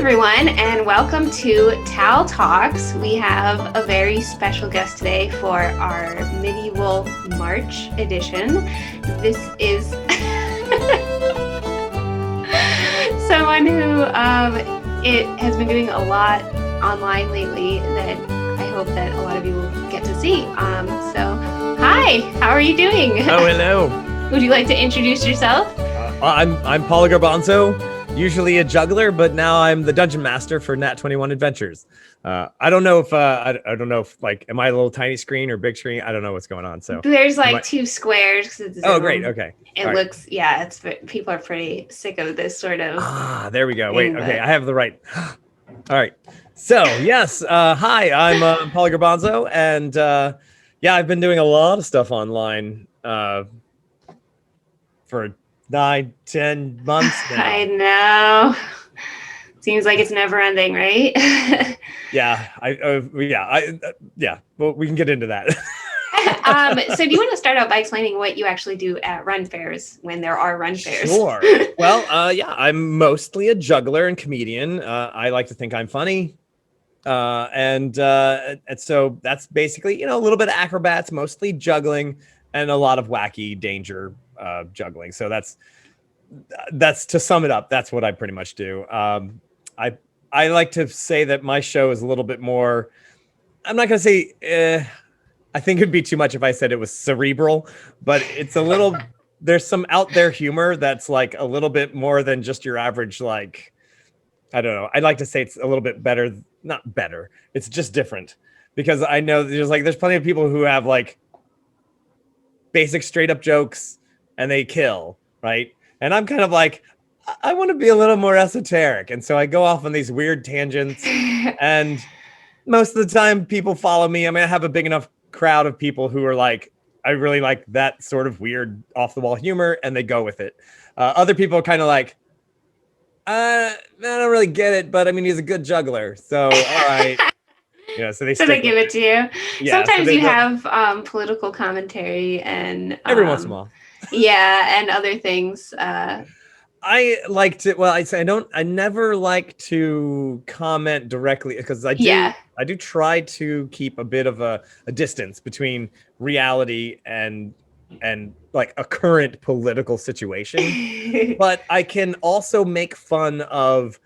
everyone, and welcome to Tal Talks. We have a very special guest today for our medieval March edition. This is someone who it has been doing a lot online lately that I hope that a lot of you will get to see. Hi, how are you doing? Oh, hello. Would you like to introduce yourself? I'm Paulo Garbanzo. Usually a juggler, but now I'm the dungeon master for Nat 21 Adventures. I don't know if like, am I a little tiny screen or big screen? I don't know what's going on. So there's like two squares. Oh, great. Okay. It All looks, right. Yeah, it's people are pretty sick of this sort of. There we go. Wait, okay, I have the right. All right. So yes, hi, I'm Paulo Garbanzo, and yeah, I've been doing a lot of stuff online for 9-10 months now. I know. Seems like it's never ending, right? Yeah, well, we can get into that. So do you want to start out by explaining what you actually do at run fairs when there are run fairs? Sure. Well, yeah, I'm mostly a juggler and comedian. I like to think I'm funny. And so that's basically, a little bit of acrobats, mostly juggling, and a lot of wacky danger juggling. So that's to sum it up. That's what I pretty much do. I like to say that my show is a little bit more, I'm not going to say, I think it'd be too much if I said it was cerebral, but it's a little, there's some out there humor that's like a little bit more than just your average, like, I don't know. I'd like to say it's a little bit better, not better. It's just different, because I know there's plenty of people who have like basic straight up jokes and they kill, right? And I'm kind of like, I want to be a little more esoteric. And so I go off on these weird tangents, and most of the time people follow me. I mean, I have a big enough crowd of people who are like, I really like that sort of weird off the wall humor, and they go with it. Other people are kind of like, I don't really get it, but I mean, he's a good juggler. So, all right. So they give it to you. Yeah, sometimes you have political commentary and every once in a while. Yeah, and other things. I like to. Well, I never like to comment directly, because I do try to keep a bit of a distance between reality and like a current political situation. But I can also make fun of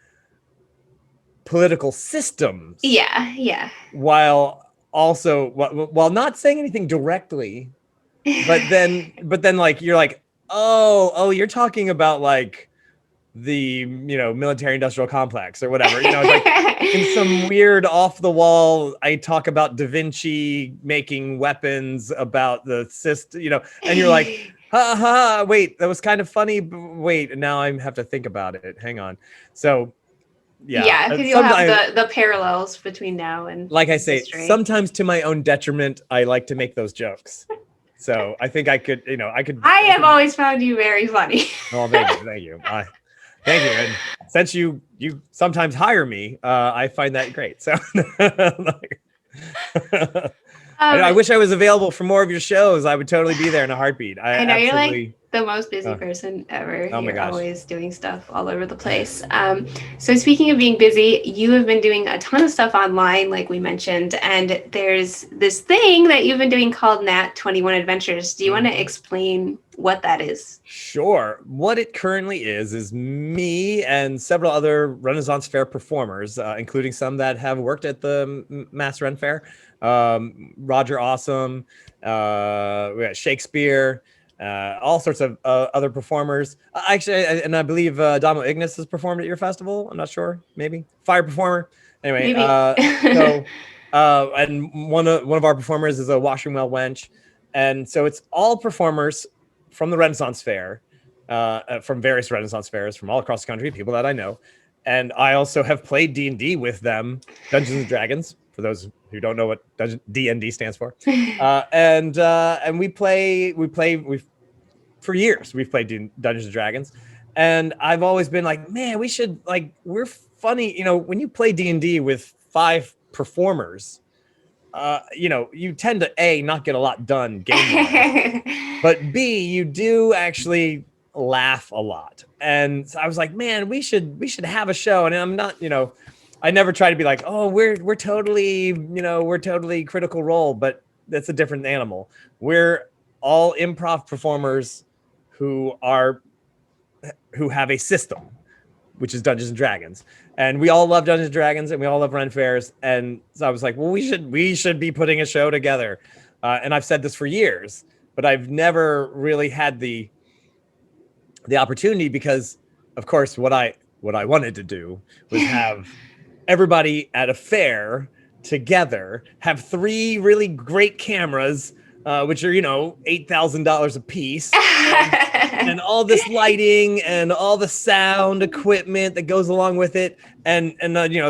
political systems. Yeah. While not saying anything directly, but then like you're like, oh, you're talking about like the military industrial complex or whatever. It's like in some weird off the wall, I talk about Da Vinci making weapons about the system, and you're like, ha, wait, that was kind of funny, but wait, now I have to think about it. Hang on. So yeah, because you'll have the parallels between now and like I say, sometimes to my own detriment, I like to make those jokes. So I think I could. I have always found you very funny. Oh, thank you. Thank you. And since you sometimes hire me, I find that great. So I wish I was available for more of your shows. I would totally be there in a heartbeat. I know you're like the most busy person ever. Oh my You're gosh. always doing stuff all over the place. So speaking of being busy, you have been doing a ton of stuff online, like we mentioned, and there's this thing that you've been doing called Nat 21 Adventures. Do you want to explain what that is? Sure. What it currently is me and several other Renaissance Fair performers, including some that have worked at the Mass Ren Fair. Roger Awesome, we got Shakespeare, all sorts of other performers. Actually, and I believe Damo Ignis has performed at your festival. I'm not sure, maybe fire performer. Anyway, and one of our performers is a washroom well wench, and so it's all performers from the Renaissance Fair, from various Renaissance fairs from all across the country, people that I know, and I also have played D&D with them, Dungeons and Dragons. For those who don't know what D&D stands for, and we for years we've played Dungeons and Dragons, and I've always been like, man, we should we're funny, when you play D&D with 5 performers, you tend to not get a lot done game-wise, but B, you do actually laugh a lot. And so I was like, man, we should have a show. And I'm not, I never try to be like, oh, we're totally, we're totally Critical Role, but that's a different animal. We're all improv performers who have a system, which is Dungeons and Dragons. And we all love Dungeons and Dragons, and we all love run fairs. And so I was like, well, we should be putting a show together. And I've said this for years, but I've never really had the opportunity because, of course, what I wanted to do was have everybody at a fair together, have 3 really great cameras, which are, $8,000 a piece. And all this lighting and all the sound equipment that goes along with it. And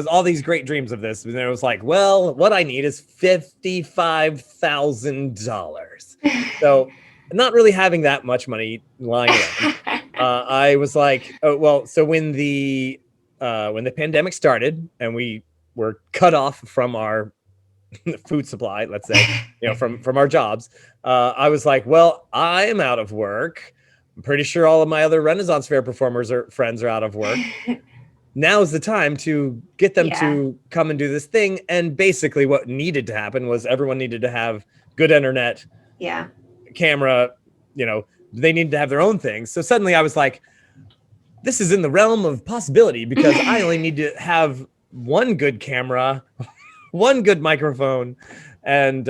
all these great dreams of this. And it was like, well, what I need is $55,000. So not really having that much money lying around. I was like, oh, well, so when the pandemic started and we were cut off from our food supply, let's say, from our jobs, I was like, well, I am out of work. I'm pretty sure all of my other Renaissance Fair performers or friends are out of work. Now's the time to get them to come and do this thing. And basically what needed to happen was everyone needed to have good internet, camera, they needed to have their own things. So suddenly I was like, this is in the realm of possibility because I only need to have one good camera, one good microphone. And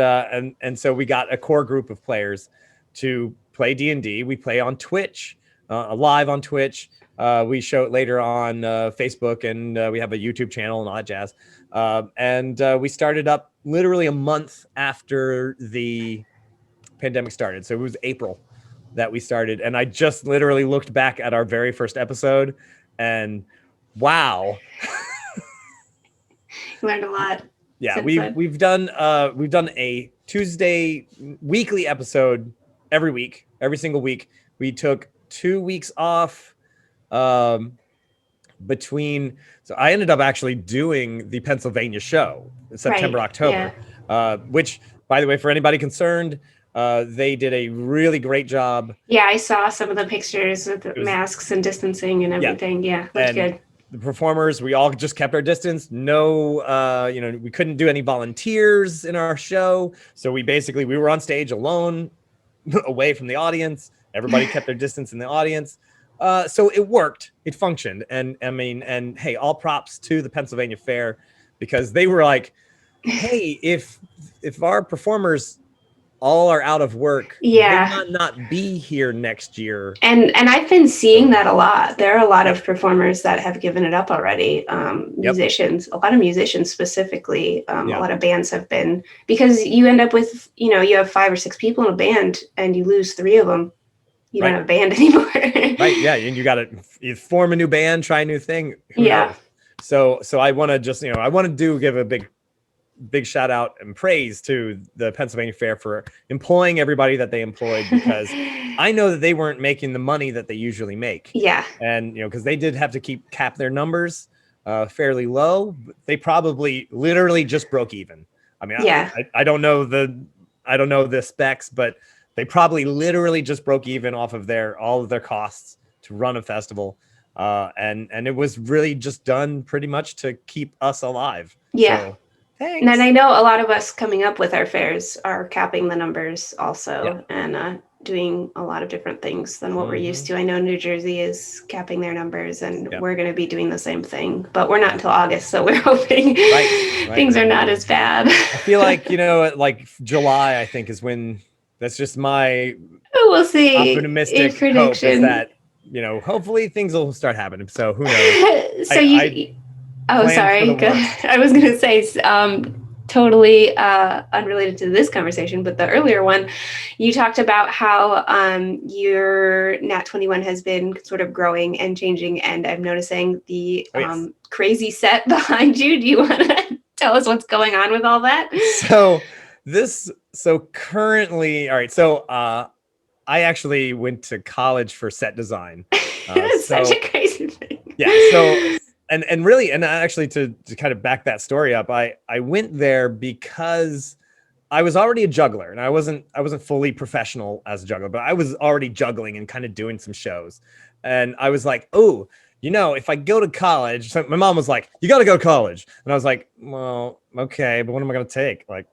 so we got a core group of players to play D&D. We play on Twitch, live on Twitch. We show it later on Facebook, and we have a YouTube channel and all that jazz. And we started up literally a month after the pandemic started. So it was April that we started. And I just literally looked back at our very first episode and wow. Learned a lot. Yeah, we've done a Tuesday weekly episode every single week. We took 2 weeks off between. So I ended up actually doing the Pennsylvania show in September, October, which, by the way, for anybody concerned, they did a really great job. Yeah, I saw some of the pictures with the masks and distancing and everything. Yeah, looked good. The performers, we all just kept our distance. No, we couldn't do any volunteers in our show. So we were on stage alone, away from the audience. Everybody kept their distance in the audience. So it worked. It functioned. And hey, all props to the Pennsylvania Fair because they were like, hey, if our performers all are out of work, they might not be here next year. And I've been seeing that a lot. There are a lot of performers that have given it up already. Musicians, a lot of musicians specifically, a lot of bands have been, because you end up with, you have 5 or 6 people in a band and you lose 3 of them. You don't have a band anymore. Right. Yeah. And you got to form a new band, try a new thing. Who knows? So I want to just, give a big shout out and praise to the Pennsylvania Fair for employing everybody that they employed, because I know that they weren't making the money that they usually make. Yeah. And, because they did have to cap their numbers fairly low. They probably literally just broke even. I mean, I don't know the specs, but they probably literally just broke even off of all of their costs to run a festival. And it was really just done pretty much to keep us alive. Yeah. So, thanks. And I know a lot of us coming up with our fairs are capping the numbers also, and doing a lot of different things than what we're used to. I know New Jersey is capping their numbers, and we're going to be doing the same thing, but we're not until August. So we're hoping things are not as bad. I feel like, like July, I think, is when, that's just my we'll see. Optimistic hope is that, hopefully things will start happening. So who knows? Sorry. I was going to say, totally unrelated to this conversation, but the earlier one, you talked about how your Nat 21 has been sort of growing and changing, and I'm noticing the crazy set behind you. Do you want to tell us what's going on with all that? So currently, all right. So I actually went to college for set design. It's such a crazy thing. Yeah. So. And really, and actually to kind of back that story up, I went there because I was already a juggler, and I wasn't fully professional as a juggler, but I was already juggling and kind of doing some shows. And I was like, oh, if I go to college, so my mom was like, you got to go to college. And I was like, well, okay, but what am I going to take? Like,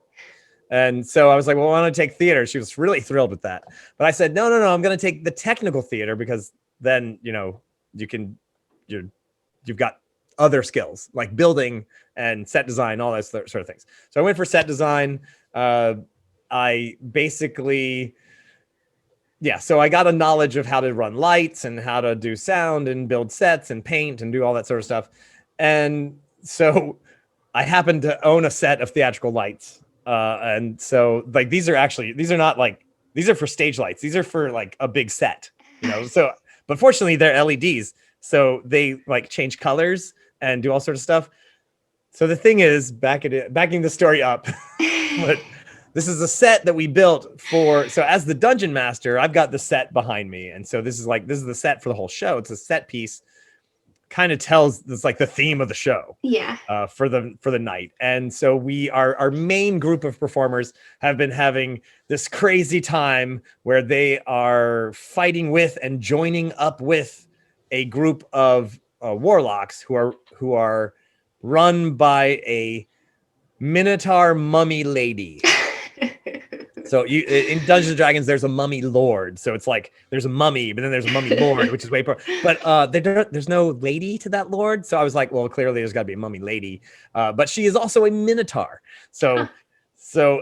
and so I was like, well, why don't I take theater? She was really thrilled with that. But I said, no, I'm going to take the technical theater, because then, you've got other skills like building and set design, all those sort of things. So I went for set design. I basically, so I got a knowledge of how to run lights and how to do sound and build sets and paint and do all that sort of stuff. And so I happened to own a set of theatrical lights. And so like, these are not like, these are for stage lights. These are for like a big set, so, but fortunately they're LEDs. So they like change colors and do all sorts of stuff. So the thing is, backing the story up, but this is a set that we built so as the dungeon master, I've got the set behind me. And so this is the set for the whole show. It's a set piece, kind of tells, it's like the theme of the show. Yeah. For the night. And so our main group of performers have been having this crazy time where they are fighting with and joining up with a group of warlocks who are run by a Minotaur mummy lady. So in Dungeons and Dragons, there's a mummy lord. So it's like there's a mummy, but then there's a mummy lord, which is way more. But there's no lady to that lord. So I was like, well, clearly there's got to be a mummy lady. But she is also a minotaur. So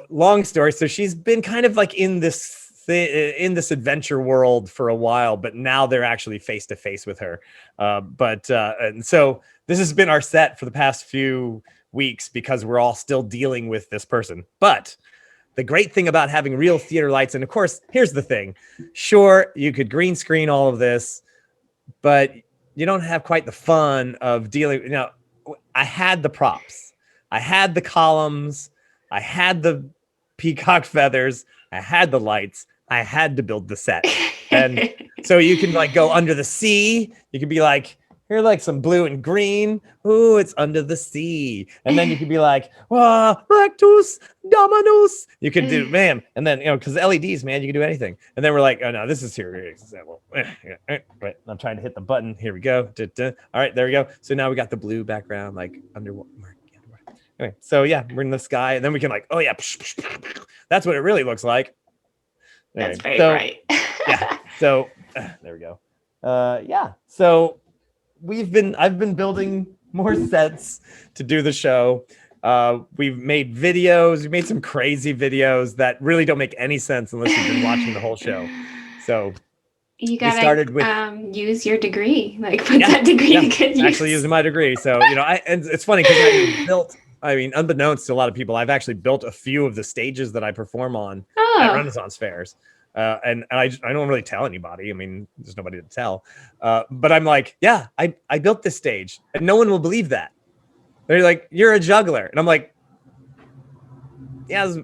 long story. So she's been kind of like in this adventure world for a while, but now they're actually face to face with her. And so this has been our set for the past few weeks, because we're all still dealing with this person. But the great thing about having real theater lights, and of course, here's the thing. Sure, you could green screen all of this, but you don't have quite the fun of dealing. I had the props. I had the columns. I had the peacock feathers. I had the lights. I had to build the set. And so you can like go under the sea. You could be like, here, like some blue and green. Ooh, it's under the sea. And then you could be like, rectus, dominus. You could do, man. And then, because LEDs, man, you can do anything. And then we're like, oh, no, this is here. Right. I'm trying to hit the button. Here we go. All right, there we go. So now we got the blue background, like underwater. Anyway, so yeah, we're in the sky. And then we can like, oh, yeah. That's what it really looks like. Anyway, that's very bright. Yeah. So there we go. Yeah. So I've been building more sets to do the show. We've made videos. We made some crazy videos that really don't make any sense unless you've been watching the whole show. So you gotta started with use your degree, like put that degree to good use. Actually using my degree. So and it's funny because unbeknownst to a lot of people, I've actually built a few of the stages that I perform on at Renaissance fairs. And I don't really tell anybody. I mean, there's nobody to tell. But I'm like, yeah, I built this stage, and no one will believe that. They're like, you're a juggler. And I'm like, yeah,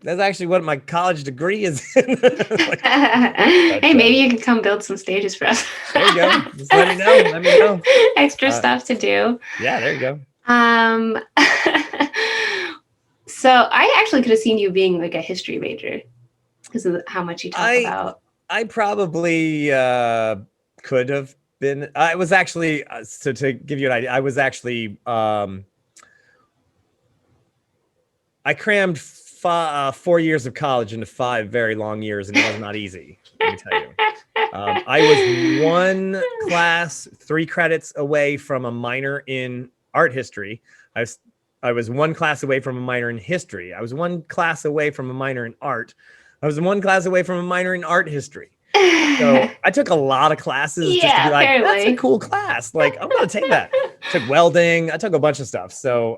that's actually what my college degree is in. Hey, maybe you can come build some stages for us. There you go. Just let me know. Extra stuff to do. Yeah, there you go. So I actually could have seen you being like a history major because of how much you talk about. I probably could have been. I was actually, so to give you an idea, I was actually, I crammed 4 years of college into 5 very long years, and it was not easy, let me tell you. I was 1 class, 3 credits away from a minor in art history. I was 1 class away from a minor in history. I was 1 class away from a minor in art. I was 1 class away from a minor in art history. So I took a lot of classes just to be like, apparently. That's a cool class. Like, I'm going to take that. I took welding. I took a bunch of stuff. So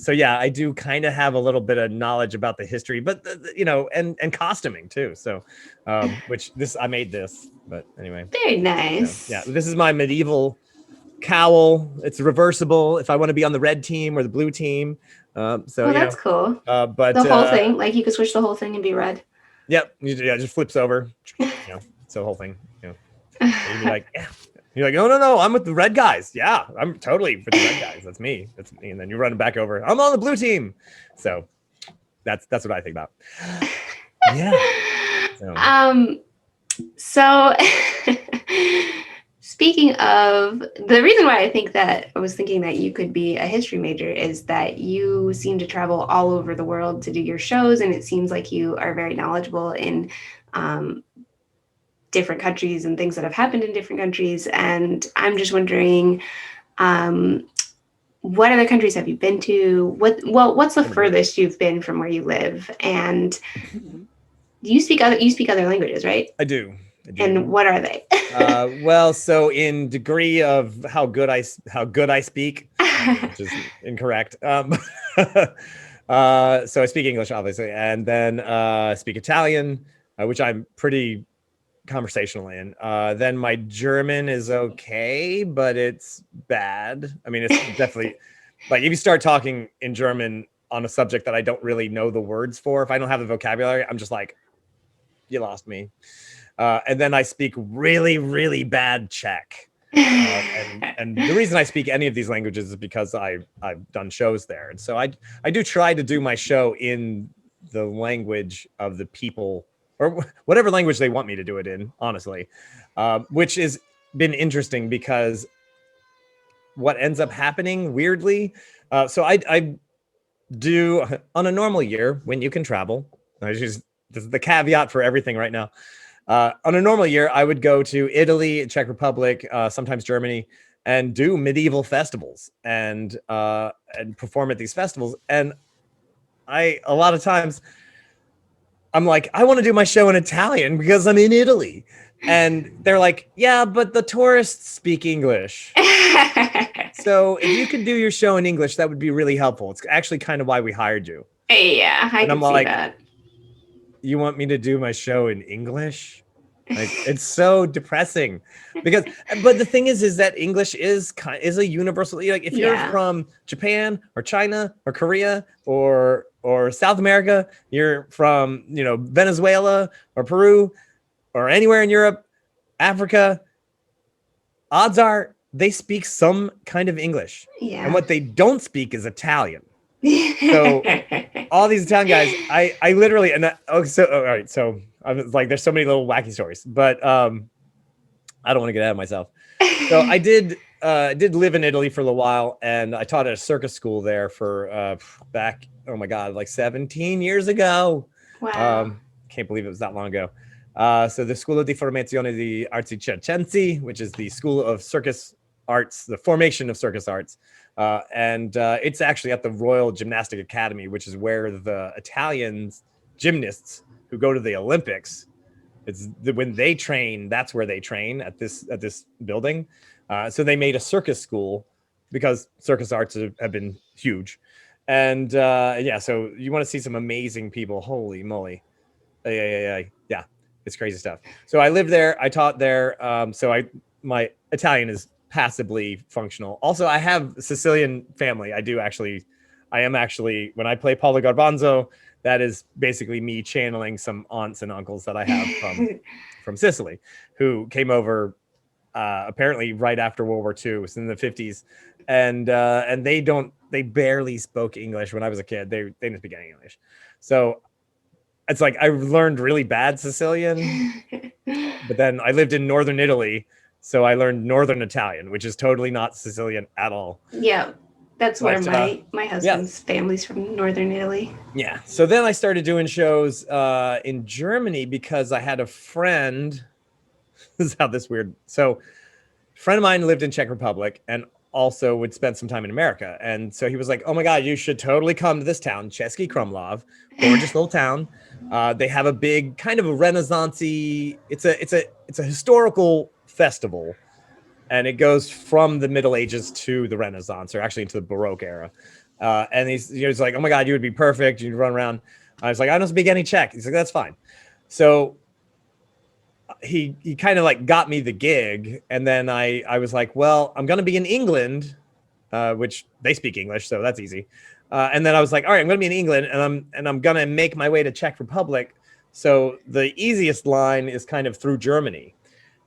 yeah, I do kind of have a little bit of knowledge about the history, but and costuming too. So, I made this, but anyway. Very nice. Yeah, this is my medieval cowl. It's reversible if I want to be on the red team or the blue team. That's cool. But the whole thing, like you could switch the whole thing and be red. Yep. Yeah, it just flips over. It's the whole thing. And you'd be like, yeah. You're like, no, I'm with the red guys. Yeah, I'm totally with the red guys. That's me. And then you run back over. I'm on the blue team. So That's what I think about. Yeah. So speaking of, the reason why I think that I was thinking that you could be a history major is that you seem to travel all over the world to do your shows, and it seems like you are very knowledgeable in different countries and things that have happened in different countries. And I'm just wondering, what other countries have you been to? What's the furthest you've been from where you live? And you speak other languages, right? I do. And what are they? Well, so in degree of how good I speak, which is incorrect. So I speak English, obviously, and then I speak Italian, which I'm pretty conversational in. Then my German is okay, but it's bad. I mean, it's definitely like if you start talking in German on a subject that I don't really know the words for, if I don't have the vocabulary, I'm just like, you lost me. And then I speak really, really bad Czech. And the reason I speak any of these languages is because I've done shows there. And so I do try to do my show in the language of the people, or whatever language they want me to do it in, honestly, which has been interesting because what ends up happening weirdly. So I do on a normal year when you can travel. This is the caveat for everything right now. On a normal year, I would go to Italy, Czech Republic, sometimes Germany, and do medieval festivals and perform at these festivals. And a lot of times I'm like, I want to do my show in Italian because I'm in Italy. And they're like, yeah, but the tourists speak English. So if you could do your show in English, that would be really helpful. It's actually kind of why we hired you. Yeah, I can see that. You want me to do my show in English? Like, it's so depressing because, but the thing is that English is a universal, like if you're from Japan or China or Korea or South America, you're from, Venezuela or Peru or anywhere in Europe, Africa, odds are they speak some kind of English. Yeah. And what they don't speak is Italian. So all these Italian guys, I literally, and all right. So I was like, there's so many little wacky stories, but I don't want to get ahead of myself. So I did live in Italy for a little while, and I taught at a circus school there for back, oh my God, like 17 years ago. Wow. Can't believe it was that long ago. So the Scuola di Formazione di Arti Circensi, which is the School of Circus Arts, the formation of circus arts. And it's actually at the Royal Gymnastic Academy, which is where the Italian gymnasts who go to the Olympics, when they train, that's where they train at this building. So they made a circus school because circus arts have been huge. And so you want to see some amazing people. Holy moly. Yeah, it's crazy stuff. So I lived there. I taught there. My Italian is passably functional. Also, I have Sicilian family. I am actually, when I play Paulo Garbanzo, that is basically me channeling some aunts and uncles that I have from Sicily, who came over apparently right after World War II. It was in the 50s. And they barely spoke English when I was a kid. They didn't speak any English. So it's like I learned really bad Sicilian, but then I lived in northern Italy, so I learned northern Italian, which is totally not Sicilian at all. Yeah, that's where my husband's family's from, northern Italy. Yeah, so then I started doing shows in Germany because I had a friend. This is how this weird. So, a friend of mine lived in Czech Republic and also would spend some time in America, and so he was like, "Oh my God, you should totally come to this town, Český Krumlov, gorgeous little town. They have a big kind of a Renaissance-y. It's a historical festival, and it goes from the Middle Ages to the Renaissance, or actually into the Baroque era. And he was like, "Oh my God, you would be perfect. You'd run around." I was like, "I don't speak any Czech." He's like, "That's fine." So he kind of like got me the gig, and then I was like, "Well, I'm gonna be in England," which they speak English, so that's easy. And then I was like, "All right, I'm gonna be in England, and I'm gonna make my way to Czech Republic." So the easiest line is kind of through Germany.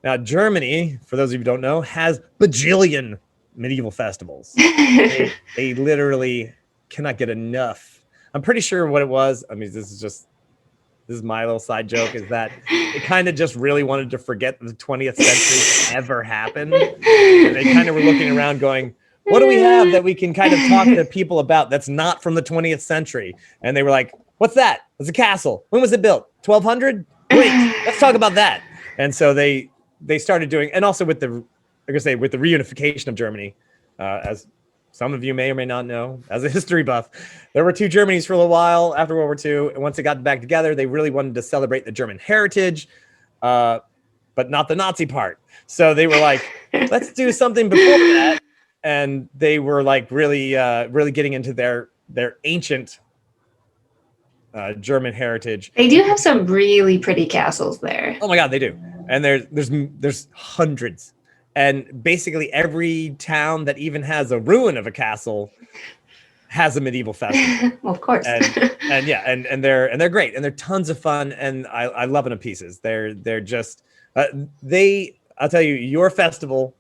Now, Germany, for those of you who don't know, has bajillion medieval festivals. They literally cannot get enough. I'm pretty sure what it was. I mean, this is my little side joke, is that they kind of just really wanted to forget that the 20th century ever happened. And they kind of were looking around going, what do we have that we can kind of talk to people about that's not from the 20th century? And they were like, what's that? It's a castle. When was it built? 1200? Great. Let's talk about that. And so they started doing, and also with the, like I say, with the reunification of Germany, as some of you may or may not know, as a history buff, there were two Germanys for a little while after World War II. And once they got back together, they really wanted to celebrate the German heritage, but not the Nazi part. So they were like, let's do something before that. And they were like really getting into their ancient German heritage. They do have some really pretty castles there. Oh my God, they do. And there's hundreds. And basically every town that even has a ruin of a castle has a medieval festival. Well, of course. and yeah, and they're great, and they're tons of fun, and I love them to pieces. They're just I'll tell you, your festival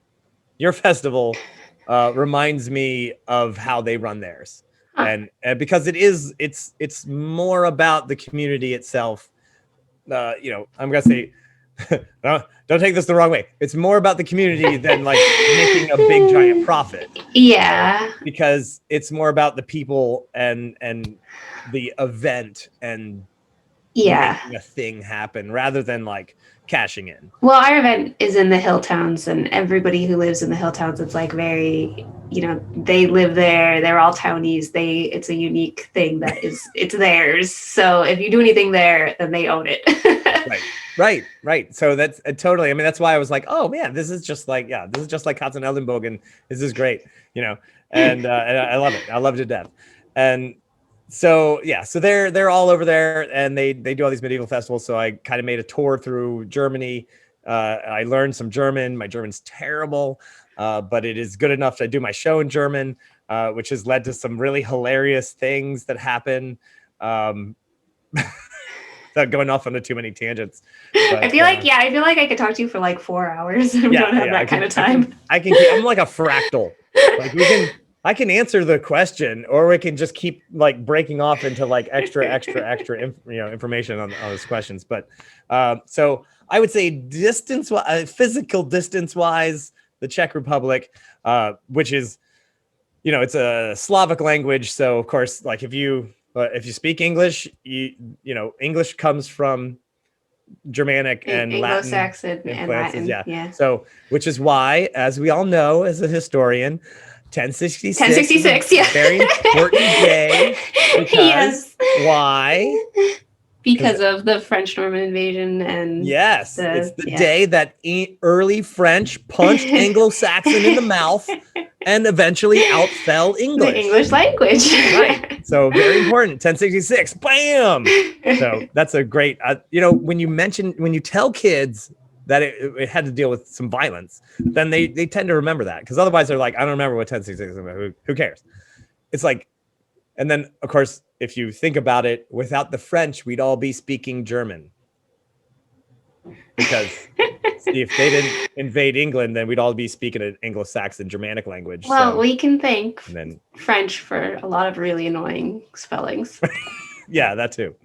reminds me of how they run theirs. And because it's more about the community itself. I'm gonna say, don't take this the wrong way. It's more about the community than like making a big giant profit. Yeah. Because it's more about the people and the event and making a thing happen rather than like cashing in. Well, our event is in the hill towns, and everybody who lives in the hill towns, it's like very, they live there. They're all townies. It's a unique thing that it's theirs. So if you do anything there, then they own it. Right. So that's totally. I mean, that's why I was like, oh man, this is just like Katzenellenbogen. This is great, and I love it. I love it to death. And so they're all over there, and they do all these medieval festivals. So I kind of made a tour through Germany. I learned some German. My German's terrible, but it is good enough to do my show in German, which has led to some really hilarious things that happen. Without going off onto too many tangents. But, I feel like I could talk to you for like 4 hours. We don't have that kind of time. I'm like a fractal. Like I can answer the question, or we can just keep like breaking off into like extra information on those questions. But so I would say physical distance wise, the Czech Republic, which is, it's a Slavic language. So of course, like if you speak English, English comes from Germanic and Anglo-Saxon Latin and Latin. Yeah. So, which is why, as we all know, as a historian, 1066. Yeah. Very important day. Because why? Because of the French Norman invasion and it's the day that early French punched Anglo-Saxon in the mouth and eventually outfell English. The English language. Right. So very important. 1066. Bam. So that's a great, when you tell kids that it had to deal with some violence, then they tend to remember that, because otherwise they're like, I don't remember what 1066 is about. Who cares? It's like, and then of course, if you think about it, without the French, we'd all be speaking German. Because if they didn't invade England, then we'd all be speaking an Anglo-Saxon Germanic language. Well, we can thank French for a lot of really annoying spellings. Yeah, that too.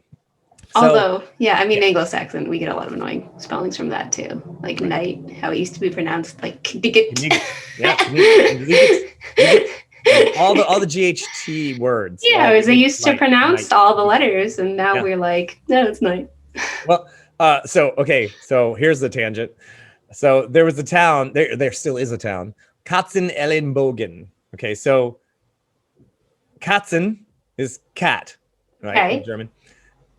Although, Anglo-Saxon, we get a lot of annoying spellings from that too. Like night, how it used to be pronounced like Kniget. All the GHT words. Yeah, they used to pronounce all the letters, and now we're like, no, it's night. Well, so here's the tangent. So there was a town, there still is a town, Katzenellenbogen. Okay, so Katzen is cat, right? In German.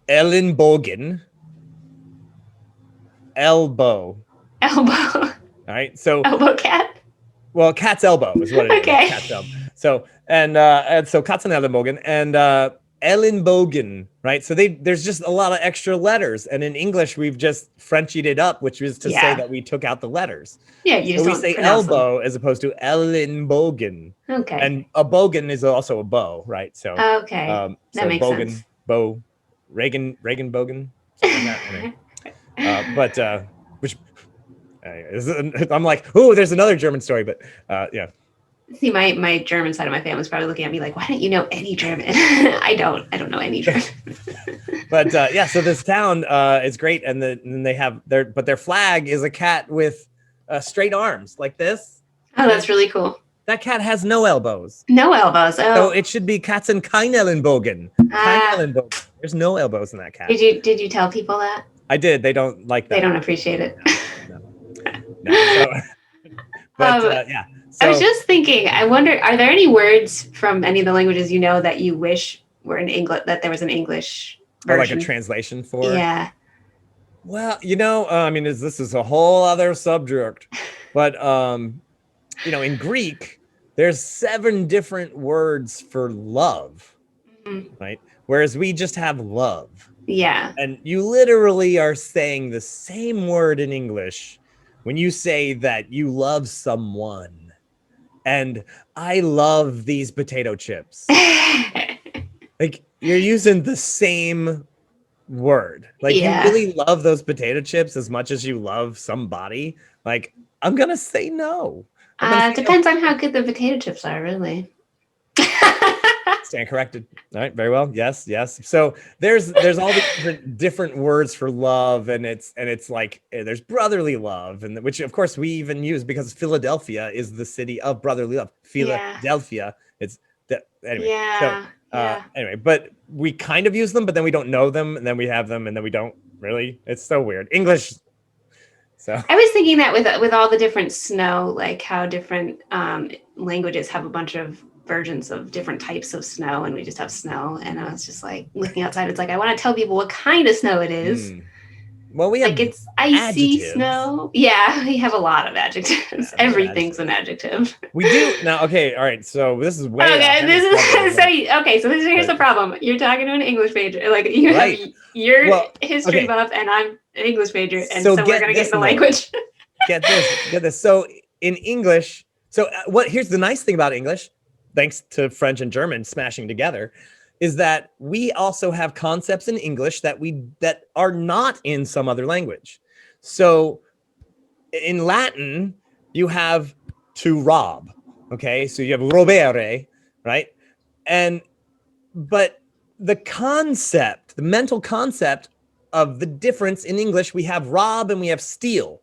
Ellenbogen, elbow. All right, so elbow cat. Well, cat's elbow is what it is. Okay. Cat's elbow. So and so Katzenellenbogen and Ellenbogen, right? So there's just a lot of extra letters, and in English we've just Frenchied it up, which is to say that we took out the letters. Yeah, you just we say elbow as opposed to Ellenbogen. Okay. And a bogan is also a bow, right? So that makes sense. Bow, Reagan bogan, something like that. Anyway. Which I'm like, oh, there's another German story, but yeah. See, my German side of my family is probably looking at me like, why don't you know any German? I don't know any German. But yeah, so this town is great, and then they have their flag is a cat with straight arms like this. Oh, that's really cool. That cat has no elbows. No elbows. Oh, so it should be Katzen kein Ellenbogen. Kein Ellenbogen. There's no elbows in that cat. Did you tell people that? I did. They don't like that. They don't appreciate it. No. So, but yeah. So, I was just thinking, I wonder, are there any words from any of the languages you know that you wish were in English, that there was an English version? Like a translation for? Yeah. Well, I mean, this is a whole other subject, but, in Greek, there's 7 different words for love, right? Whereas we just have love. Yeah. And you literally are saying the same word in English when you say that you love someone. And I love these potato chips. Like, you're using the same word. Like, you really love those potato chips as much as you love somebody. Like, I'm going to say no. Depends on how good the potato chips are, really. Stand corrected. All right, very well. Yes. So there's all these different words for love, and it's like there's brotherly love, and which of course we even use because Philadelphia is the city of brotherly love. Philadelphia. It's anyway. Yeah. So anyway, but we kind of use them, but then we don't know them, and then we have them, and then we don't really. It's so weird. English. So I was thinking that with all the different snow, like how different languages have a bunch of versions of different types of snow, and we just have snow. And I was just like looking outside. It's like I want to tell people what kind of snow it is. Well, we have like it's icy adjectives. Snow. Yeah, we have a lot of adjectives. Everything's an adjective. We do now. Okay, all right. So this is way. Okay, here's the problem. You're talking to an English major, like you have your history buff, and I'm an English major, and so we're gonna get in the language. Get this. So in English, here's the nice thing about English, thanks to French and German smashing together, is that we also have concepts in English that are not in some other language. So in Latin, you have to rob. Okay, so you have robere, right? But the mental concept of the difference in English, we have rob and we have steal.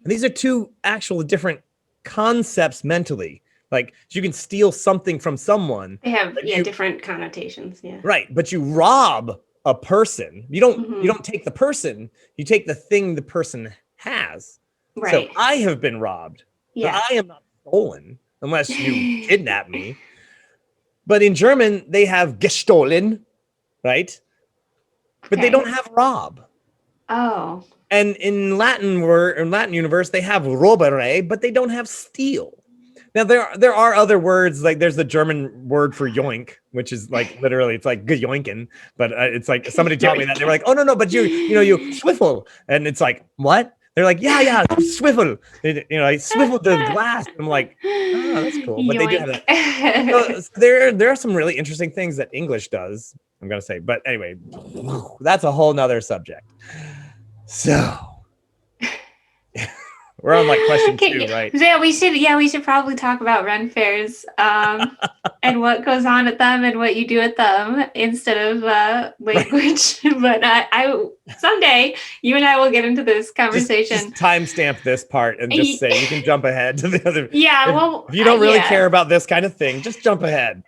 And these are 2 actual different concepts mentally. Like, you can steal something from someone. They have different connotations. Yeah. Right, but you rob a person. You don't take the person. You take the thing the person has. Right. So I have been robbed. Yeah. But I am not stolen unless you kidnap me. But in German, they have gestohlen, right? But they don't have rob. Oh. And in Latin universe, they have robere, but they don't have steal. Now there are other words, like there's the German word for yoink, which is like literally it's like gejoinken, but it's like somebody taught me that. They were like, oh no, but you swiffle, and it's like what? They're like yeah swivel, I swivel the glass. I'm like, oh, that's cool, but they do have that. So there are some really interesting things that English does. I'm gonna say, but anyway, that's a whole nother subject. So. We're on like question 2, right? Yeah, we should probably talk about Ren fairs and what goes on at them and what you do at them instead of language. But I someday you and I will get into this conversation. Just timestamp this part and just say you can jump ahead to the other. Yeah, if you don't really care about this kind of thing, just jump ahead.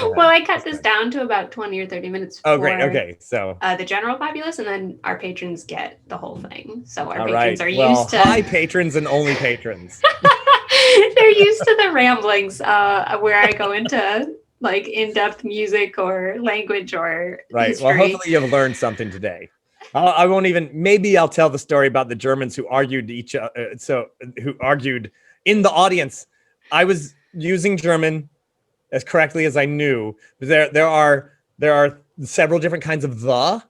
Well, I cut this down to about 20 or 30 minutes. Oh, great. Okay, so the general populace, and then our patrons get the whole thing. So our patrons are used to high patrons and only patrons. They're used to the ramblings where I go into like in-depth music or language or history. Well, hopefully you've learned something today. I won't even. Maybe I'll tell the story about the Germans who argued who argued in the audience. I was using German as correctly as I knew. There are several different kinds of the,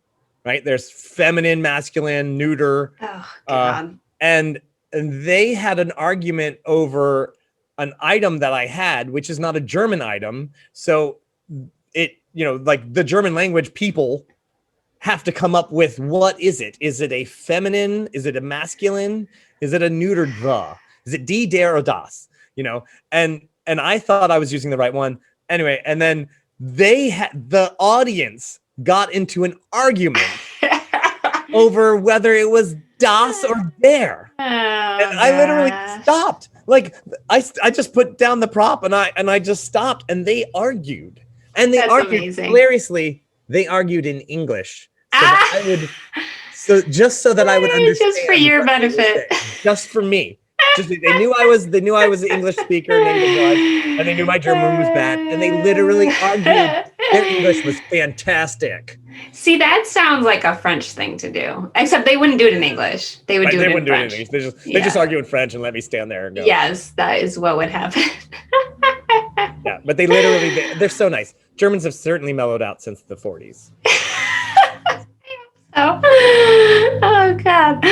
right? There's feminine, masculine, neuter. Oh God. And they had an argument over an item that I had, which is not a German item. So like the German language people have to come up with, what is it? Is it a feminine? Is it a masculine? Is it a neutered the? Is it die, der, or das? And and I thought I was using the right one. Anyway, and then the audience got into an argument over whether it was das or der. Oh, And I literally gosh. stopped. Like I just put down the prop and I just stopped, and they argued. And they That's argued amazing. hilariously. They argued in English. So Ah! that I would just so that I would understand. Just for your what they were benefit. saying. Just for me. Just they knew I was an English speaker, native wise, and they knew my German was bad. And they literally argued. Their English was fantastic. See, that sounds like a French thing to do. Except they wouldn't do it in English. They would do it in French. They just argue in French and let me stand there and go. Yes, that is what would happen. Yeah, but they're so nice. Germans have certainly mellowed out since the 40s. Oh God.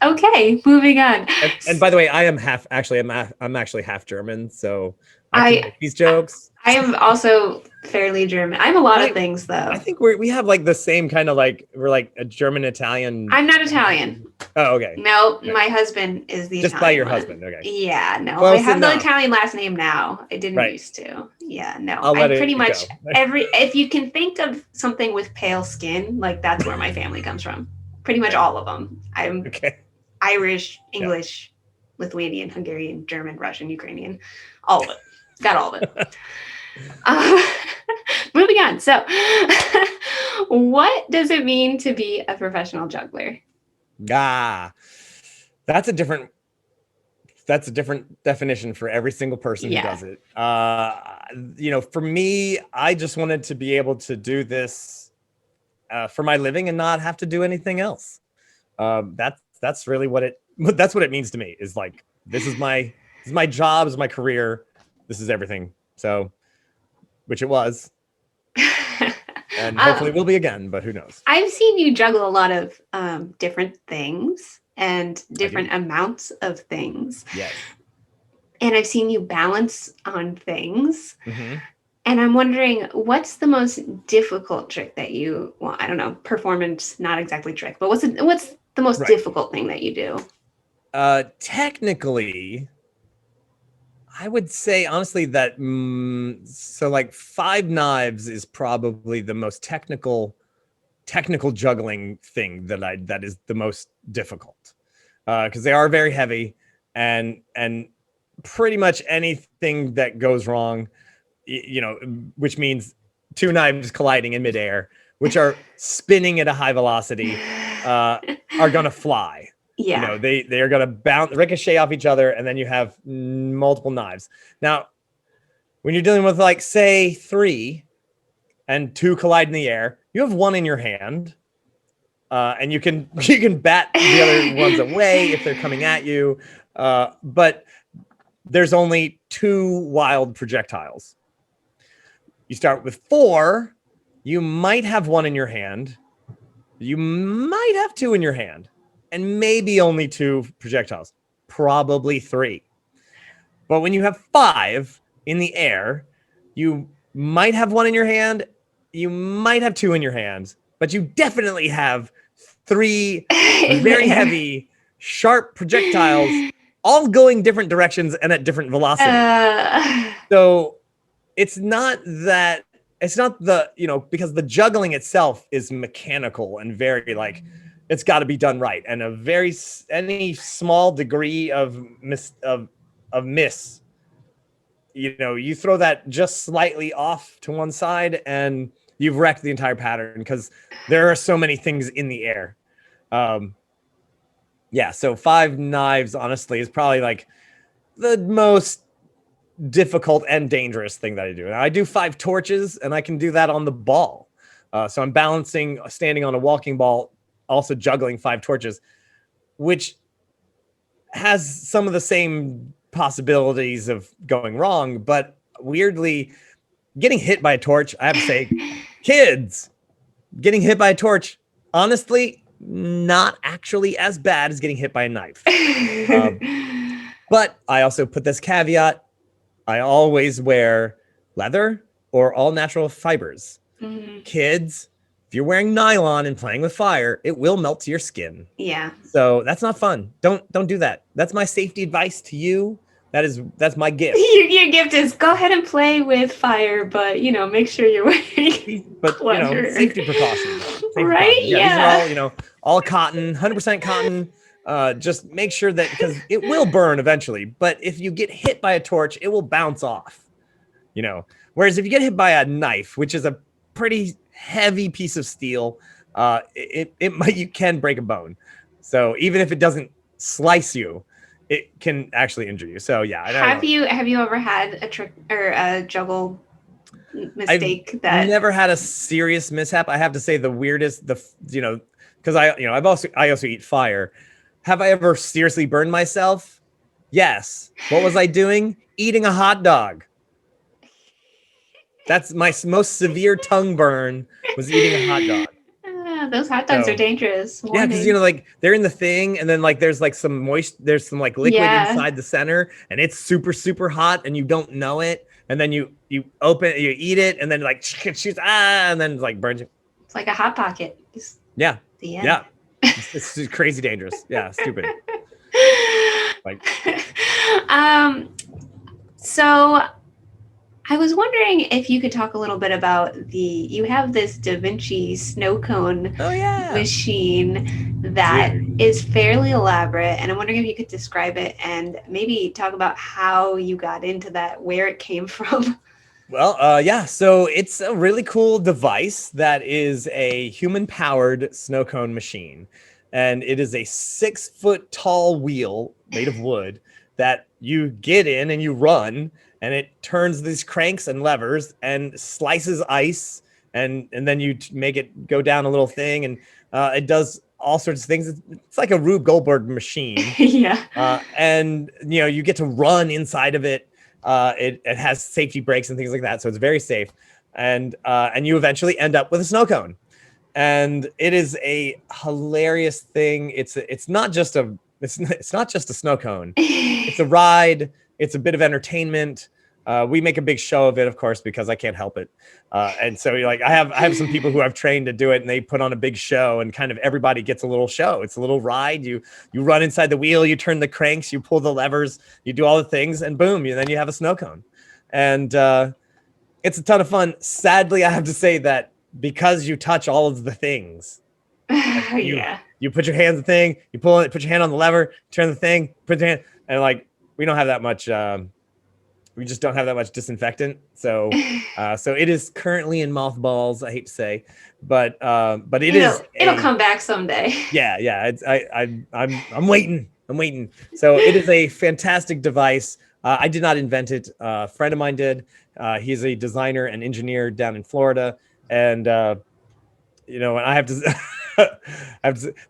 Okay, moving on. And by the way, I'm actually half German, so I can make these jokes. I am also fairly German. I'm a lot of things, though. I think we have like the same kind of like, we're like a German Italian. I'm not Italian. Oh, okay. No, okay. My husband is the just Italian by your one. husband. Okay. Yeah, no. I have the Italian last name now. I didn't used to. Yeah, no. I'm pretty much if you can think of something with pale skin, like that's where my family comes from. Pretty much all of them. I'm Irish, English, Lithuanian, Hungarian, German, Russian, Ukrainian, all of it. Got all of it. Moving on. So, what does it mean to be a professional juggler? That's a different definition for every single person who does it. For me, I just wanted to be able to do this for my living and not have to do anything else. That's really what it means to me, is like, this is my job, this is my career, this is everything. So, which it was. And hopefully will be again, but who knows? I've seen you juggle a lot of different things and different amounts of things. Yes. And I've seen you balance on things. Mm-hmm. And I'm wondering, what's the most difficult trick that you, well, I don't know, performance, not exactly trick, but what's the most difficult thing that you do? Technically, I would say honestly that so like 5 knives is probably the most technical juggling thing that is the most difficult, because they are very heavy, and pretty much anything that goes wrong, which means 2 knives colliding in midair, which are spinning at a high velocity, are gonna fly. Yeah. They are going to bounce, ricochet off each other, and then you have multiple knives. Now, when you're dealing with, like, say 3 and 2 collide in the air, you have 1 in your hand, and you can bat the other ones away if they're coming at you. But there's only 2 wild projectiles. You start with 4. You might have 1 in your hand. You might have 2 in your hand. And maybe only 2 projectiles, probably 3. But when you have 5 in the air, you might have 1 in your hand, you might have 2 in your hands, but you definitely have 3 very heavy, sharp projectiles, all going different directions and at different velocities. So it's not the, because the juggling itself is mechanical and very like, it's got to be done right, and any small degree of miss, you throw that just slightly off to one side, and you've wrecked the entire pattern, because there are so many things in the air. So 5 knives, honestly, is probably like the most difficult and dangerous thing that I do. Now, I do 5 torches, and I can do that on the ball. So I'm balancing, standing on a walking ball, also juggling 5 torches, which has some of the same possibilities of going wrong, but weirdly, getting hit by a torch, I have to say, kids, getting hit by a torch, honestly, not actually as bad as getting hit by a knife. But I also put this caveat: I always wear leather or all natural fibers. Mm-hmm. Kids, if you're wearing nylon and playing with fire, it will melt to your skin. Yeah. So that's not fun. Don't do that. That's my safety advice to you. That's my gift. Your gift is go ahead and play with fire, but make sure you're wearing But pleasure. safety precautions. Safety Right? precautions. Yeah. These are all cotton, 100% cotton. Just make sure that, because it will burn eventually, but if you get hit by a torch, it will bounce off. Whereas if you get hit by a knife, which is a pretty heavy piece of steel, you can break a bone. So even if it doesn't slice you, it can actually injure you. So yeah, I don't know. Have you ever had a trick or a juggle I've mistake that never had a serious mishap. I have to say the weirdest, because I also eat fire. Have I ever seriously burned myself? Yes. What was I doing? Eating a hot dog. That's my most severe tongue burn, was eating a hot dog. Those hot dogs are dangerous. Yeah, because they're in the thing, and then there's some liquid inside the center, and it's super, super hot, and you don't know it, and then you open, you eat it, and then shoots, and then burns you. It's like a hot pocket. Yeah. The end. Yeah. It's crazy dangerous. Yeah, stupid. So I was wondering if you could talk a little bit about you have this Da Vinci snow cone machine that is fairly elaborate, and I'm wondering if you could describe it and maybe talk about how you got into that, where it came from. Well, yeah, so it's a really cool device that is a human-powered snow cone machine, and it is a 6-foot tall wheel made of wood that you get in and you run, and it turns these cranks and levers and slices ice, and then you make it go down a little thing, and it does all sorts of things. It's like a Rube Goldberg machine. Yeah. And you get to run inside of it. It has safety brakes and things like that, so it's very safe. And you eventually end up with a snow cone, and it is a hilarious thing. It's not just a snow cone. It's a ride. It's a bit of entertainment. We make a big show of it, of course, because I can't help it. And so I have some people who I've trained to do it, and they put on a big show, and kind of everybody gets a little show. It's a little ride. You run inside the wheel, you turn the cranks, you pull the levers, you do all the things, and boom, then you have a snow cone. And it's a ton of fun. Sadly, I have to say that because you touch all of the things, you put your hand on the thing, you pull it, put your hand on the lever, turn the thing, put your hand, and we don't have that much. We just don't have that much disinfectant, so it is currently in mothballs. I hate to say, but it'll come back someday. Yeah. I'm waiting. So it is a fantastic device. I did not invent it. A friend of mine did. He's a designer and engineer down in Florida, and and I have to.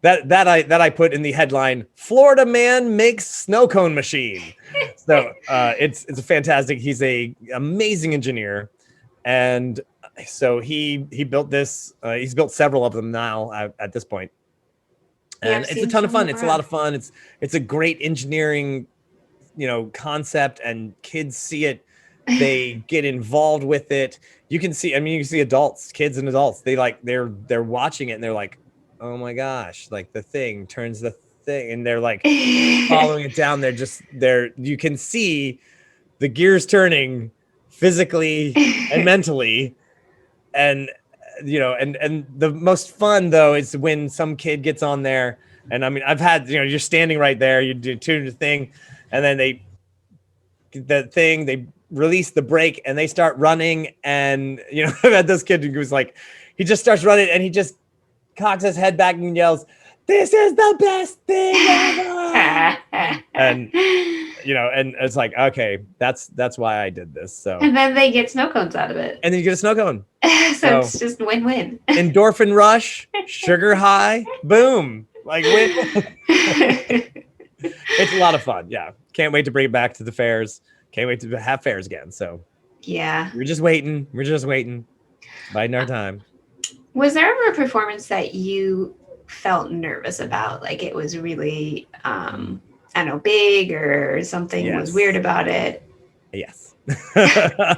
that I put in the headline: Florida man makes snow cone machine. So it's a fantastic. He's a amazing engineer, and so he built this. He's built several of them now at this point, and it's a ton of fun. It's a lot of fun. It's a great engineering, concept, and kids see it. They get involved with it. You can see adults, kids and adults. They're watching it, and they're like, oh my gosh, the thing turns the thing, and they're following it down. You can see the gears turning physically and mentally. And and the most fun though is when some kid gets on there, and I've had, you're standing right there, you do the thing, and then they release the brake and they start running, and I've had this kid who's he just starts running and he just cocks his head back and yells, "This is the best thing ever!" and and it's okay, that's why I did this. So, and then they get snow cones out of it, and then you get a snow cone. so it's just win-win. Endorphin rush, sugar high, boom, win. It's a lot of fun. Yeah, can't wait to bring it back to the fairs. Can't wait to have fairs again. So yeah, we're just waiting, biding our time. Was there ever a performance that you felt nervous about? It was really, I don't know, big, or something was weird about it? Yes. I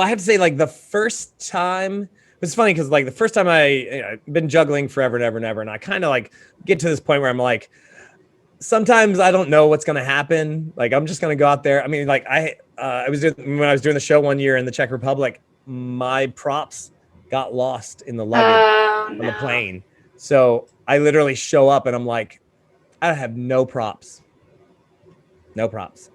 have to say, the first time, it's funny because the first time I've been juggling forever and ever and ever, and I kind of get to this point where I'm sometimes I don't know what's going to happen. Like, I'm just going to go out there. I mean, like when I was doing the show one year in the Czech Republic, my props got lost in the luggage Oh on the no. plane. So I literally show up and I'm like, I have no props. No props.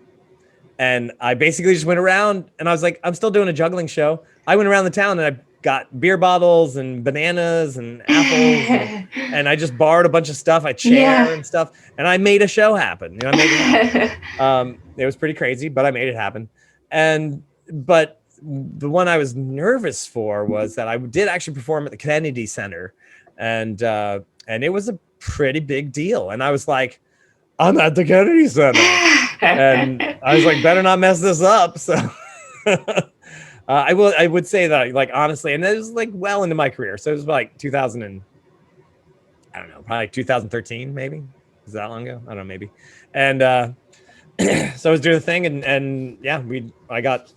And I basically just went around and I was like, I'm still doing a juggling show. I went around the town and I got beer bottles and bananas and apples and I just borrowed a bunch of stuff, a chair and stuff, and I made a show happen. You know, I made it happen. It was pretty crazy, but I made it happen. But the one I was nervous for was that I did actually perform at the Kennedy Center, and it was a pretty big deal. And I was like, I'm at the Kennedy Center. And I was like, better not mess this up. So I would say that, like, honestly, and it was like well into my career. So it was like 2000 and I don't know, probably like 2013, maybe. Is that long ago? I don't know, maybe. And so I was doing the thing, and yeah, I got